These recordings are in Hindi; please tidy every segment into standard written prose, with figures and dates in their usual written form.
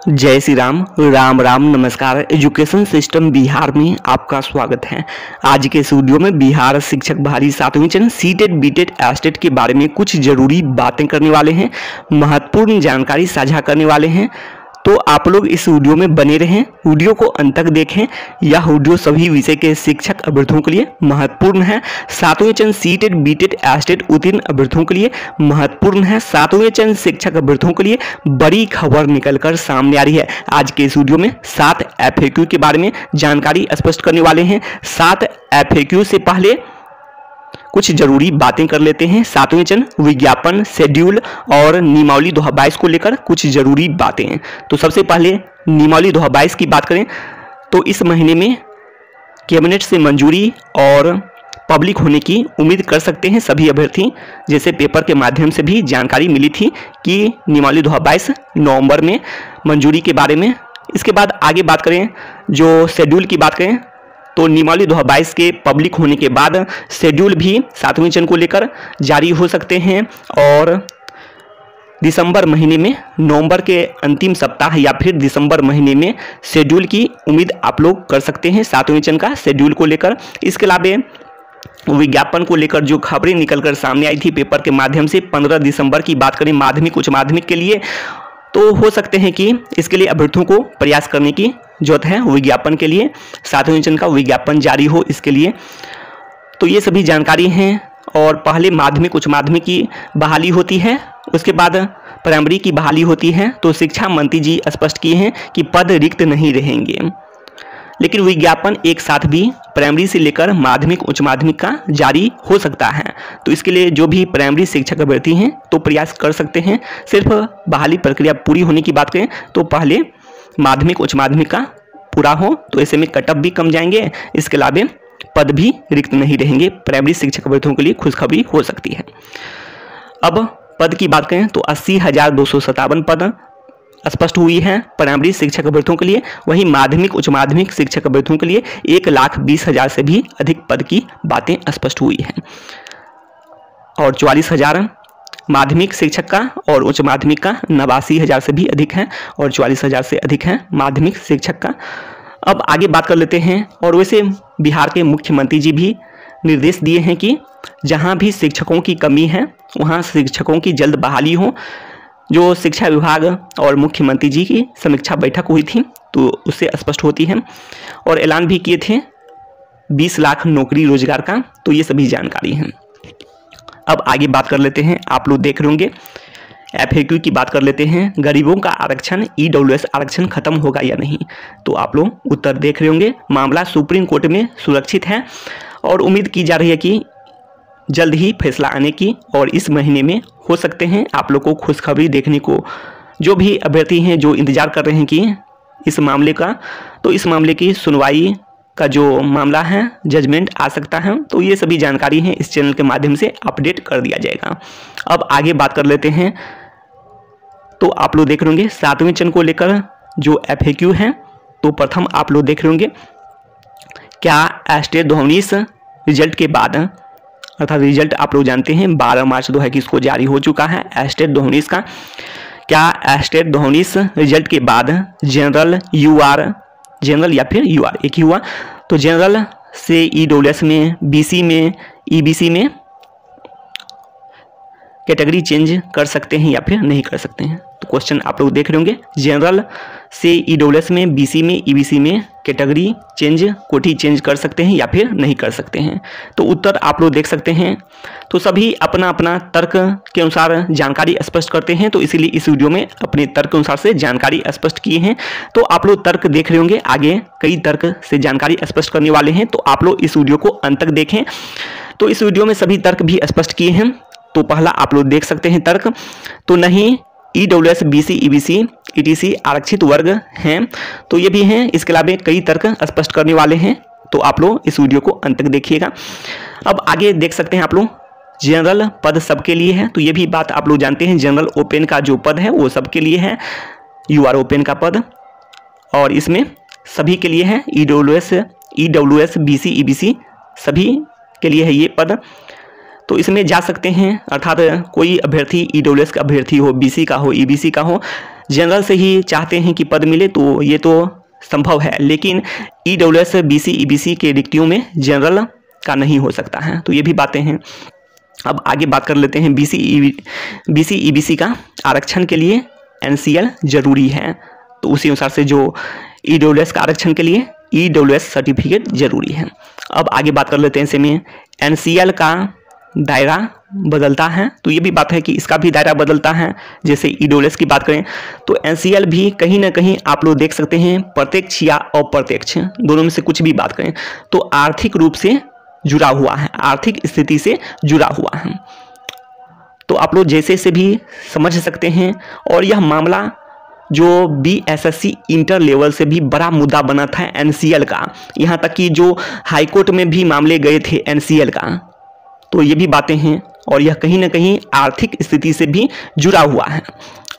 जय श्री राम। राम राम नमस्कार। एजुकेशन सिस्टम बिहार में आपका स्वागत है। आज के इस वीडियो में बिहार शिक्षक बहाली 7वीं चरण सीटेट बीटेट एस्टेट के बारे में कुछ जरूरी बातें करने वाले हैं, महत्वपूर्ण जानकारी साझा करने वाले हैं। तो आप लोग इस वीडियो में बने रहें, वीडियो को अंत तक देखें। यह वीडियो सभी विषय के शिक्षक अभ्यर्थियों के लिए महत्वपूर्ण है। 7वीं चरण सीटेट बीटेट एस्टेट उत्तीर्ण अभ्यर्थियों के लिए महत्वपूर्ण है। 7वीं चरण शिक्षक अभ्यर्थियों के लिए बड़ी खबर निकलकर सामने आ रही है। आज के इस वीडियो में 7 FAQ के बारे में जानकारी स्पष्ट करने वाले हैं। 7 FAQ से पहले कुछ जरूरी बातें कर लेते हैं। 7वीं चरण विज्ञापन, शेड्यूल और नियमावली 2022 को लेकर कुछ जरूरी बातें। तो सबसे पहले नियमावली 2022 की बात करें तो इस महीने में कैबिनेट से मंजूरी और पब्लिक होने की उम्मीद कर सकते हैं सभी अभ्यर्थी। जैसे पेपर के माध्यम से भी जानकारी मिली थी कि नियमावली 2022 नवंबर में मंजूरी के बारे में। इसके बाद आगे बात करें, जो शेड्यूल की बात करें तो नियमावली 2022 के पब्लिक होने के बाद शेड्यूल भी 7वीं चरण को लेकर जारी हो सकते हैं और दिसंबर महीने में, नवंबर के अंतिम सप्ताह या फिर दिसंबर महीने में शेड्यूल की उम्मीद आप लोग कर सकते हैं 7वीं चरण का शेड्यूल को लेकर। इसके अलावा विज्ञापन को लेकर जो खबरें निकलकर सामने आई थी पेपर के माध्यम से, 15 दिसंबर की बात करें माध्यमिक उच्च माध्यमिक के लिए, तो हो सकते हैं कि इसके लिए अभ्यर्थियों को प्रयास करने की जरूरत है। विज्ञापन के लिए 7वीं चरण का विज्ञापन जारी हो इसके लिए। तो ये सभी जानकारी हैं। और पहले माध्यमिक उच्च माध्यमिक की बहाली होती है, उसके बाद प्राइमरी की बहाली होती है। तो शिक्षा मंत्री जी स्पष्ट किए हैं कि पद रिक्त नहीं रहेंगे, लेकिन विज्ञापन एक साथ भी प्राइमरी से लेकर माध्यमिक उच्च माध्यमिक का जारी हो सकता है। तो इसके लिए जो भी प्राइमरी शिक्षक अभ्यर्थी हैं तो प्रयास कर सकते हैं। सिर्फ बहाली प्रक्रिया पूरी होने की बात करें तो पहले माध्यमिक उच्च माध्यमिक का पूरा हो, तो ऐसे में कटअप भी कम जाएंगे। इसके अलावा पद भी रिक्त नहीं रहेंगे। प्राइमरी शिक्षक अभ्यर्थियों के लिए खुशखबरी हो सकती है। अब पद की बात करें तो 80,257 पद स्पष्ट हुई है प्राइमरी शिक्षक अभ्यर्थियों के लिए। वहीं माध्यमिक उच्च माध्यमिक शिक्षक अभ्यर्थियों के लिए 1,20,000 से भी अधिक पद की बातें स्पष्ट हुई हैं और 44,000 माध्यमिक शिक्षक का और उच्च माध्यमिक का 89,000 से भी अधिक है और 44,000 से अधिक है माध्यमिक शिक्षक का। अब आगे बात कर लेते हैं। और वैसे बिहार के मुख्यमंत्री जी भी निर्देश दिए हैं कि जहां भी शिक्षकों की कमी है वहां शिक्षकों की जल्द बहाली हो। जो शिक्षा विभाग और मुख्यमंत्री जी की समीक्षा बैठक हुई थी तो उससे स्पष्ट होती है और ऐलान भी किए थे 20 लाख नौकरी रोजगार का। तो ये सभी जानकारी है। अब आगे बात कर लेते हैं, आप लोग देख रहे होंगे FAQ की बात कर लेते हैं। गरीबों का आरक्षण EWS आरक्षण खत्म होगा या नहीं, तो आप लोग उत्तर देख रहे होंगे। मामला सुप्रीम कोर्ट में सुरक्षित है और उम्मीद की जा रही है कि जल्द ही फैसला आने की, और इस महीने में हो सकते हैं आप लोग को खुशखबरी देखने को। जो भी अभ्यर्थी हैं जो इंतजार कर रहे हैं कि इस मामले का, तो इस मामले की सुनवाई का जो मामला है जजमेंट आ सकता है। तो ये सभी जानकारी है इस चैनल के माध्यम से अपडेट कर दिया जाएगा। अब आगे बात कर लेते हैं। तो आप लोग देख रहे होंगे 7वीं चरण को लेकर जो FAQ है, तो प्रथम आप लोग देख रहे होंगे, क्या स्टेट 2019 रिजल्ट के बाद, अर्थात रिजल्ट आप लोग जानते हैं 12 मार्च 2021 को जारी हो चुका है स्टेट 2019 का। क्या स्टेट 2019 रिजल्ट के बाद जनरल UR, जनरल या फिर UR एक ही हुआ, तो जनरल से EWS में, BC में, EBC में कैटेगरी चेंज कर सकते हैं या फिर नहीं कर सकते हैं। तो क्वेश्चन आप लोग देख रहे होंगे, जनरल से EWS में, BC में, EBC में कैटेगरी चेंज, कोठी चेंज कर सकते हैं या फिर नहीं कर सकते हैं। तो उत्तर आप लोग देख सकते हैं। तो सभी अपना अपना तर्क के अनुसार जानकारी स्पष्ट करते हैं, तो इसीलिए इस वीडियो में अपने तर्क के अनुसार से जानकारी स्पष्ट किए हैं। तो आप लोग तर्क देख रहे होंगे, आगे कई तर्क से जानकारी स्पष्ट करने वाले हैं, तो आप लोग इस वीडियो को अंत तक देखें। तो इस वीडियो में सभी तर्क भी स्पष्ट किए हैं। तो पहला आप लोग देख सकते हैं तर्क, तो नहीं EWS, BC, EBC, ETC आरक्षित वर्ग हैं, तो ये भी हैं। इसके अलावा कई तर्क स्पष्ट करने वाले हैं, तो आप लोग इस वीडियो को अंत तक देखिएगा। अब आगे देख सकते हैं आप लोग, जनरल पद सबके लिए है, तो ये भी बात आप लोग जानते हैं। जनरल ओपन का जो पद है वो सबके लिए है, UR ओपन का पद, और इसमें सभी के लिए है। EWS, BC, EBC सभी के लिए है ये पद। तो इसमें जा सकते हैं, अर्थात कोई अभ्यर्थी ईडब्ल्यूएस का अभ्यर्थी हो, बीसी का हो, ईबीसी का हो, जनरल से ही चाहते हैं कि पद मिले तो ये तो संभव है, लेकिन ईडब्ल्यूएस बीसी ईबीसी के रिक्तियों में जनरल का नहीं हो सकता है। तो ये भी बातें हैं। अब आगे बात कर लेते हैं बीसी ईबीसी का आरक्षण के लिए एनसीएल जरूरी है। तो उसी अनुसार से जो ईडब्ल्यूएस का आरक्षण के लिए ईडब्ल्यूएस सर्टिफिकेट जरूरी है। अब आगे बात कर लेते हैं इसमें एनसीएल का दायरा बदलता है। तो ये भी बात है कि इसका भी दायरा बदलता है। जैसे ईडब्ल्यूएस की बात करें तो एनसीएल भी कहीं ना कहीं आप लोग देख सकते हैं प्रत्यक्ष या अप्रत्यक्ष दोनों में से कुछ भी बात करें तो आर्थिक रूप से जुड़ा हुआ है, आर्थिक स्थिति से जुड़ा हुआ है। तो आप लोग जैसे से भी समझ सकते हैं। और यह मामला जो बीएसएससी इंटर लेवल से भी बड़ा मुद्दा बना था एनसीएल का, यहाँ तक कि जो हाईकोर्ट में भी मामले गए थे एनसीएल का। तो ये भी बातें हैं और यह कहीं ना कहीं आर्थिक स्थिति से भी जुड़ा हुआ है।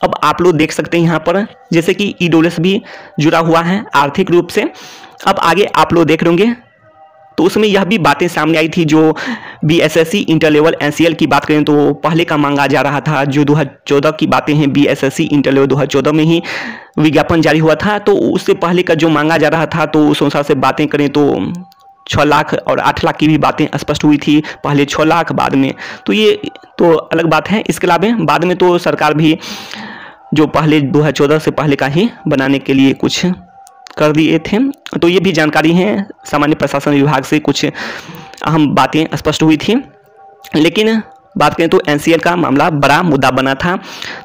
अब आप लोग देख सकते हैं यहाँ पर जैसे कि ईडब्ल्यूएस भी जुड़ा हुआ है आर्थिक रूप से। अब आगे आप लोग देख लेंगे तो उसमें यह भी बातें सामने आई थी। जो बीएसएससी इंटर लेवल एनसीएल की बात करें तो पहले का मांगा जा रहा था, जो 2014 की बातें हैं, बीएसएससी इंटर लेवल 2014 में ही विज्ञापन जारी हुआ था। तो उससे पहले का जो मांगा जा रहा था तो उस अनुसार से बातें करें तो 6 लाख और 8 लाख की भी बातें स्पष्ट हुई थी। पहले 6 लाख बाद में, तो ये तो अलग बात है। इसके अलावा बाद में तो सरकार भी जो पहले 2014 से पहले का ही बनाने के लिए कुछ कर दिए थे। तो ये भी जानकारी है, सामान्य प्रशासन विभाग से कुछ अहम बातें स्पष्ट हुई थी। लेकिन बात करें तो एनसीएल का मामला बड़ा मुद्दा बना था।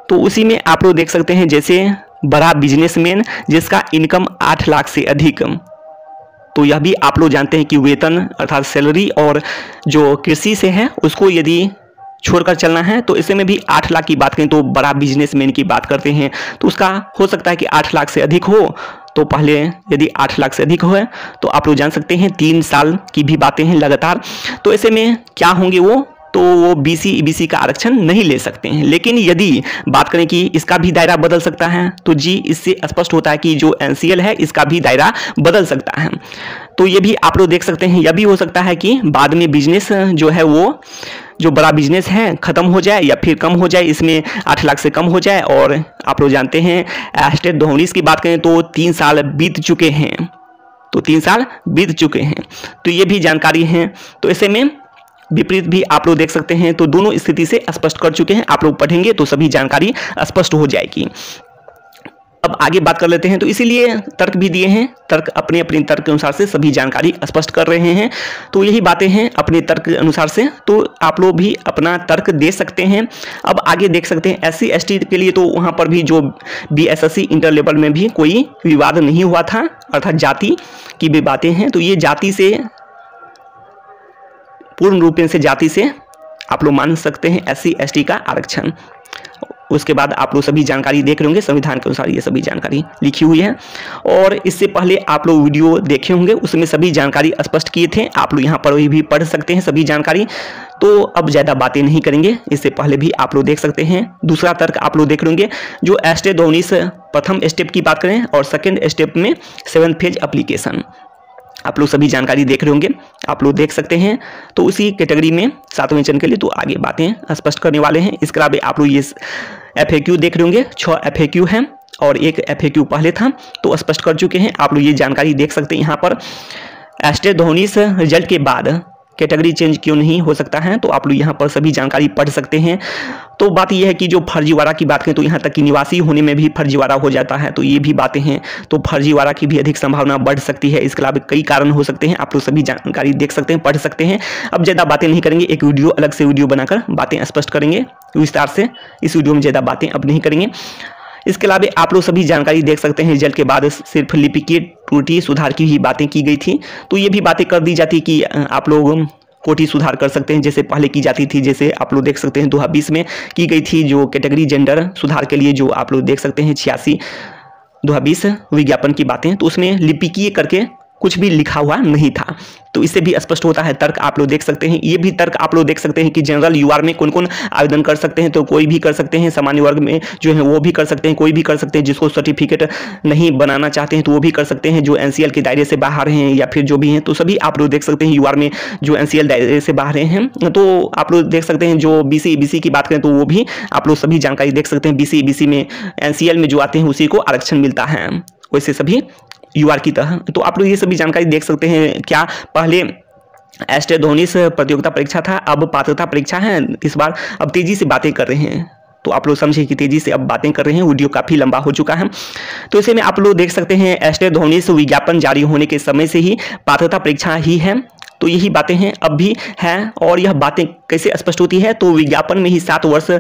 तो उसी में आप लोग देख सकते हैं जैसे बड़ा बिजनेसमैन जिसका इनकम 8 लाख से अधिक, तो यह भी आप लोग जानते हैं कि वेतन अर्थात सैलरी और जो कृषि से है उसको यदि छोड़कर चलना है तो इसे में भी 8 लाख की बात करें तो बड़ा बिजनेसमैन की बात करते हैं। तो उसका हो सकता है कि 8 लाख से अधिक हो। तो पहले यदि 8 लाख से अधिक हो तो आप लोग जान सकते हैं 3 साल की भी बातें हैं लगातार। तो ऐसे में क्या होंगे वो बीसी ईबीसी का आरक्षण नहीं ले सकते हैं। लेकिन यदि बात करें कि इसका भी दायरा बदल सकता है तो जी इससे स्पष्ट होता है कि जो एनसीएल है इसका भी दायरा बदल सकता है। तो ये भी आप लोग देख सकते हैं। यह भी हो सकता है कि बाद में बिजनेस जो है वो जो बड़ा बिजनेस है ख़त्म हो जाए या फिर कम हो जाए, इसमें 8 लाख से कम हो जाए। और आप लोग जानते हैं एस्टेट 2019 की बात करें तो 3 साल बीत चुके हैं। तो 3 साल बीत चुके हैं, तो ये भी जानकारी है। तो ऐसे में विपरीत भी आप लोग देख सकते हैं। तो दोनों स्थिति से स्पष्ट कर चुके हैं। आप लोग पढ़ेंगे तो सभी जानकारी स्पष्ट हो जाएगी। अब आगे बात कर लेते हैं। तो इसीलिए तर्क भी दिए हैं, तर्क अपने अपने तर्क के अनुसार से सभी जानकारी स्पष्ट कर रहे हैं। तो यही बातें हैं अपने तर्क के अनुसार से, तो आप लोग भी अपना तर्क दे सकते हैं। अब आगे देख सकते हैं SC ST के लिए तो वहाँ पर भी जो बीएसएससी इंटर लेवल में भी कोई विवाद नहीं हुआ था, अर्थात जाति की भी बातें हैं। तो ये जाति से पूर्ण रूप से जाति से आप लोग मान सकते हैं SC ST का आरक्षण। उसके बाद आप लोग सभी जानकारी देख रहे होंगे, संविधान के अनुसार ये सभी जानकारी लिखी हुई है। और इससे पहले आप लोग वीडियो देखे होंगे, उसमें सभी जानकारी स्पष्ट किए थे। आप लोग यहाँ पर भी पढ़ सकते हैं सभी जानकारी। तो अब ज़्यादा बातें नहीं करेंगे, इससे पहले भी आप लोग देख सकते हैं। दूसरा तर्क आप लोग देख लेंगे, जो एस्टेट 19 प्रथम स्टेप की बात करें और सेकेंड स्टेप में 7th फेज एप्लीकेशन, आप लोग सभी जानकारी देख रहे होंगे, आप लोग देख सकते हैं। तो उसी कैटेगरी में 7वें चरण के लिए तो आगे बातें स्पष्ट करने वाले हैं। इसके अलावा आप लोग ये FAQ देख रहे होंगे, 6 FAQ हैं और एक FAQ पहले था तो स्पष्ट कर चुके हैं। आप लोग ये जानकारी देख सकते हैं। यहाँ पर एस्टेट 19 रिजल्ट के बाद कैटेगरी चेंज क्यों नहीं हो सकता है, तो आप लोग यहाँ पर सभी जानकारी पढ़ सकते हैं। तो बात यह है कि जो फर्जीवाड़ा की बात करें तो यहाँ तक कि निवासी होने में भी फर्जीवाड़ा हो जाता है। तो ये भी बातें हैं, तो फर्जीवाड़ा की भी अधिक संभावना बढ़ सकती है। इसके अलावा कई कारण हो सकते हैं, आप लोग सभी जानकारी देख सकते हैं, पढ़ सकते हैं। अब ज़्यादा बातें नहीं करेंगे, एक वीडियो अलग से वीडियो बनाकर बातें स्पष्ट करेंगे विस्तार से। इस वीडियो में ज़्यादा बातें अब नहीं करेंगे। इसके अलावा आप लोग सभी जानकारी देख सकते हैं, रिजल्ट के बाद सिर्फ लिपिकीय त्रुटि सुधार की ही बातें की गई थी। तो ये भी बातें कर दी जाती कि आप लोग कोटि सुधार कर सकते हैं, जैसे पहले की जाती थी। जैसे आप लोग देख सकते हैं 2020 में की गई थी जो कैटेगरी जेंडर सुधार के लिए, जो आप लोग देख सकते हैं 86 2020 विज्ञापन की बातें। तो उसमें लिपिकीय करके कुछ भी लिखा हुआ नहीं था। तो इससे भी स्पष्ट होता है तर्क आप लोग देख सकते हैं। ये भी तर्क आप लोग देख सकते हैं कि जनरल यूआर में कौन कौन आवेदन कर सकते हैं, तो कोई भी कर सकते हैं, सामान्य वर्ग में जो है वो भी कर सकते हैं, कोई भी कर सकते हैं, जिसको सर्टिफिकेट नहीं बनाना चाहते हैं तो वो भी कर सकते हैं, जो एनसीएल के दायरे से बाहर हैं या फिर जो भी हैं, तो सभी आप लोग देख सकते हैं यूआर में जो एनसीएल दायरे से बाहर हैं। तो आप लोग देख सकते हैं जो बीसी की बात करें तो वो भी आप लोग सभी जानकारी देख सकते हैं। बीसी में एनसीएल में जो आते हैं उसी को आरक्षण मिलता है, वैसे सभी यूआर की तरह। तो आप लोग ये सभी जानकारी देख सकते हैं। क्या पहले एस्टेट 19 प्रतियोगिता परीक्षा था, अब पात्रता परीक्षा है इस बार। अब तेजी से बातें कर रहे हैं, तो आप लोग समझिए कि तेजी से अब बातें कर रहे हैं। वीडियो काफ़ी लंबा हो चुका है, तो इसे में आप लोग देख सकते हैं एस्टेट 19 विज्ञापन जारी होने के समय से ही पात्रता परीक्षा ही है। तो यही बातें हैं, अब भी हैं। और यह बातें कैसे स्पष्ट होती है, तो विज्ञापन में ही 7 वर्ष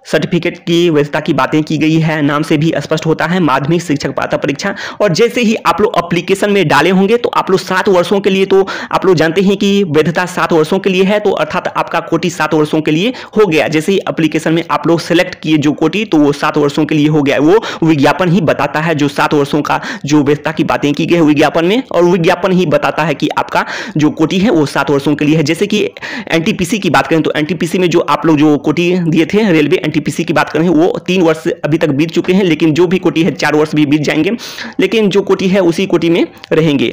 सर्टिफिकेट की वैधता की बातें की गई है। नाम से भी स्पष्ट होता है माध्यमिक शिक्षक पात्रता परीक्षा। और जैसे ही आप लोग एप्लीकेशन में डाले होंगे तो आप लोग 7 वर्षों के लिए, तो आप लोग जानते हैं कि वैधता 7 वर्षों के लिए है, तो अर्थात आपका कोटि 7 वर्षों के लिए हो गया। जैसे ही एप्लीकेशन में आप लोग सेलेक्ट किए जो कोटि, तो वो 7 वर्षों के लिए हो गया। वो विज्ञापन ही बताता है जो 7 वर्षों का जो वैधता की बातें की गई है विज्ञापन में, और विज्ञापन ही बताता है कि आपका जो कोटि है वो 7 वर्षों के लिए है। जैसे कि एनटीपीसी की बात करें तो एनटीपीसी में जो आप लोग जो कोटि दिए थे, रेलवे एनटीपीसी की बात करें, वो 3 वर्ष अभी तक बीत चुके हैं, लेकिन जो भी कोटि है 4 वर्ष भी बीत जाएंगे, लेकिन जो कोटि है उसी कोटि में रहेंगे।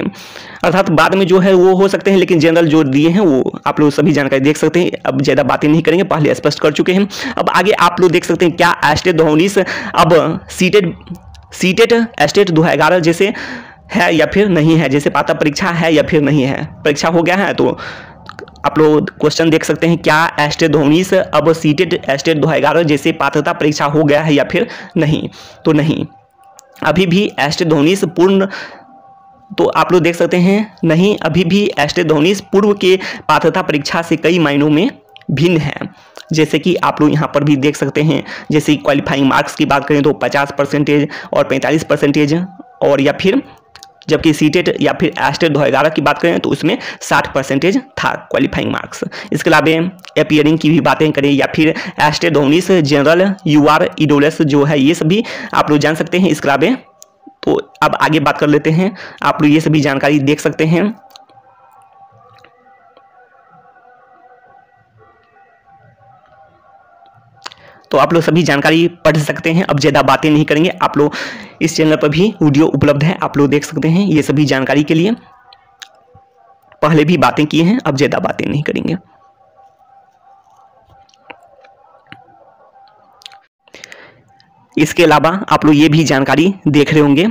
अर्थात बाद में जो है वो हो सकते हैं, लेकिन जनरल जो दिए हैं वो आप लोग सभी जानकारी देख सकते हैं। अब ज़्यादा बातें नहीं करेंगे, पहले स्पष्ट कर चुके हैं। अब आगे आप लोग देख सकते हैं क्या एस्टेट 19 अब सीटेट एस्टेट 2011 जैसे है या फिर नहीं है, जैसे पात्रता परीक्षा है या फिर नहीं है। परीक्षा हो गया है तो आप लोग क्वेश्चन देख सकते हैं क्या एस्टेट 19 अब सीटेट एस्टेट 2011 जैसे पात्रता परीक्षा हो गया है या फिर नहीं, तो नहीं, अभी भी एस्टेट 19 पूर्ण, तो आप लोग देख सकते हैं नहीं, अभी भी एस्टेट 19 पूर्व के पात्रता परीक्षा से कई मायनों में भिन्न है। जैसे कि आप लोग यहाँ पर भी देख सकते हैं, जैसे क्वालिफाइंग मार्क्स की बात करें तो 50% और 45%, और या फिर जबकि सीटेट या फिर एस्टेट 2011 की बात करें तो उसमें 60% था क्वालिफाइंग मार्क्स। इसके अलावा अपीयरिंग की भी बातें करें या फिर एस्टेट 19 जनरल यूआर ईडोलेस जो है, ये सभी आप लोग जान सकते हैं। इसके अलावा तो अब आगे बात कर लेते हैं, आप लोग ये सभी जानकारी देख सकते हैं। तो आप लोग सभी जानकारी पढ़ सकते हैं, अब ज़्यादा बातें नहीं करेंगे। आप लोग इस चैनल पर भी वीडियो उपलब्ध है, आप लोग देख सकते हैं ये सभी जानकारी के लिए। पहले भी बातें की हैं, अब ज़्यादा बातें नहीं करेंगे। इसके अलावा आप लोग ये भी जानकारी देख रहे होंगे